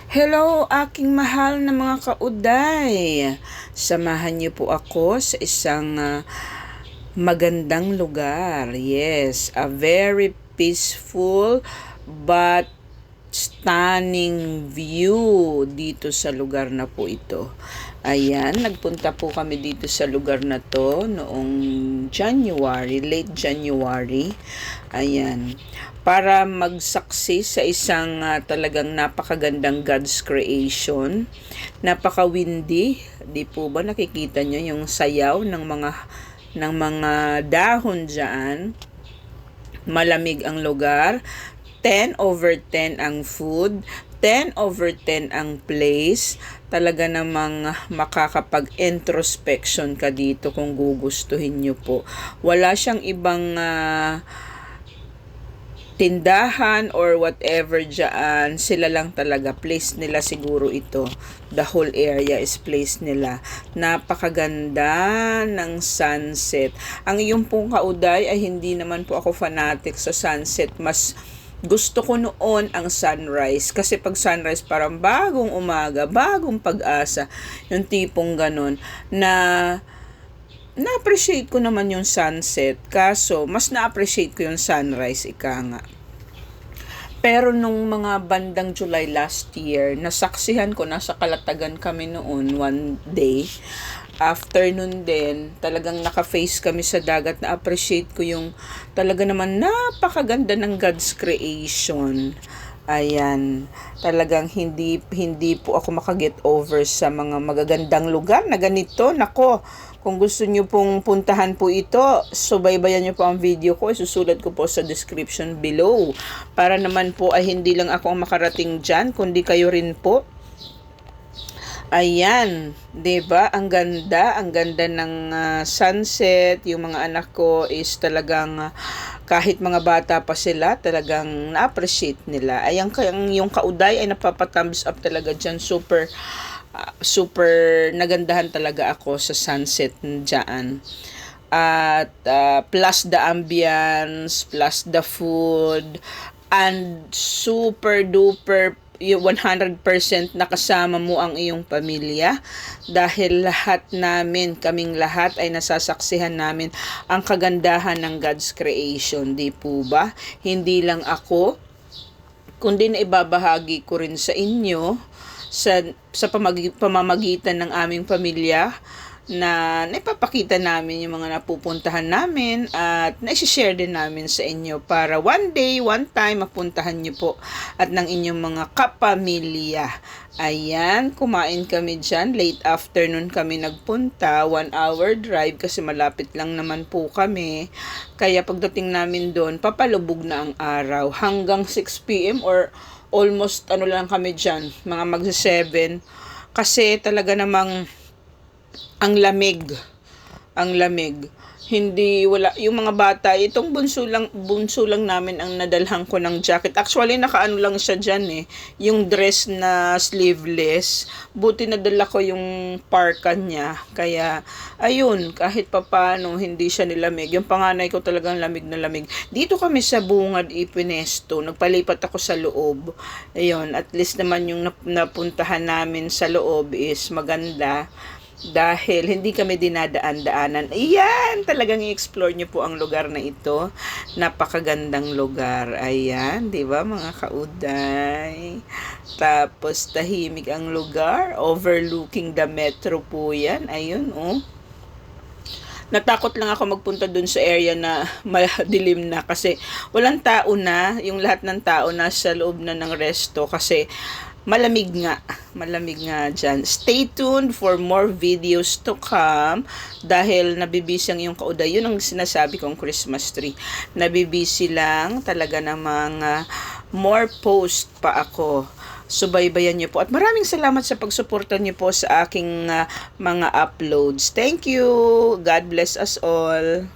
Hello, aking mahal na mga kauday. Samahan niyo po ako sa isang magandang lugar. Yes, a very peaceful but stunning view dito sa lugar na po ito. Ayan, nagpunta po kami dito sa lugar na to noong January, late January. Ayan, para magsaksi sa isang talagang napakagandang God's creation. Napaka-windy, di po ba nakikita nyo yung sayaw ng mga dahon diyan. Malamig ang lugar. 10/10 ang food, 10/10 ang place. Talaga namang makakapag-introspection ka dito kung gugustuhin nyo po. Wala siyang ibang tindahan or whatever dyan. Sila lang talaga. Place nila siguro ito. The whole area is place nila. Napakaganda ng sunset. Ang iyong pong kauday ay hindi naman po ako fanatic sa sunset. Mas gusto ko noon ang sunrise. Kasi pag sunrise parang bagong umaga, bagong pag-asa. Yung tipong ganun na na-appreciate ko naman yung sunset. Kaso, mas na-appreciate ko yung sunrise, ika nga. Pero nung mga bandang July last year, nasaksihan ko, nasa Kalatagan kami noon, one day. Afternoon din, talagang naka-face kami sa dagat. Na-appreciate ko yung talaga naman napakaganda ng God's creation. Ayan, talagang hindi po ako makaget over sa mga magagandang lugar na ganito. Nako, kung gusto nyo pong puntahan po ito, subaybayan nyo po ang video ko. Isusulat ko po sa description below. Para naman po ay hindi lang ako ang makarating dyan, kundi kayo rin po. Ayan, 'di ba? Ang ganda ng sunset. Yung mga anak ko is talagang kahit mga bata pa sila, talagang na-appreciate nila. Ayan, yung kauday ay napapa-thumbs up talaga diyan. Super nagandahan talaga ako sa sunset diyan. At plus the ambience, plus the food, and super duper 100% nakasama mo ang iyong pamilya dahil kaming lahat ay nasasaksihan namin ang kagandahan ng God's creation, di po ba? Hindi lang ako, kundi na ibabahagi ko rin sa inyo sa pamamagitan ng aming pamilya na naipapakita namin yung mga napupuntahan namin at na-share din namin sa inyo para one day, one time mapuntahan nyo po at ng inyong mga kapamilya. Ayan, kumain kami dyan. Late afternoon kami nagpunta. 1 hour drive kasi malapit lang naman po kami. Kaya pagdating namin doon, papalubog na ang araw. Hanggang 6 p.m. or almost lang kami dyan. Mga magsa 7. Kasi talaga namang ang lamig. Hindi wala yung mga bata, itong bunso lang namin ang nadalhan ko ng jacket. Actually nakaano lang siya diyan yung dress na sleeveless. Buti nadala ko yung parka niya. Kaya ayun, kahit papaano hindi siya nilamig. Yung panganay ko talagang lamig na lamig. Dito kami sa Bungad Ipinesto, nagpalipat ako sa loob. Ayun, at least naman yung napuntahan namin sa loob is maganda. Dahil hindi kami dinadaan-daanan. Ayan, talagang i-explore nyo po ang lugar na ito. Napakagandang lugar. Ayan, di ba mga kauday? Tapos tahimik ang lugar. Overlooking the metro po yan. Ayun, oh. Natakot lang ako magpunta dun sa area na madilim na kasi walang tao na. Yung lahat ng tao nasa loob na ng resto kasi malamig nga dyan. Stay tuned for more videos to come dahil nabibisang yung kauday. Yun ang sinasabi kong Christmas tree. Nabibisi lang talaga namang more post pa ako. Subaybayan niyo po. At maraming salamat sa pagsuporta niyo po sa aking mga uploads. Thank you. God bless us all.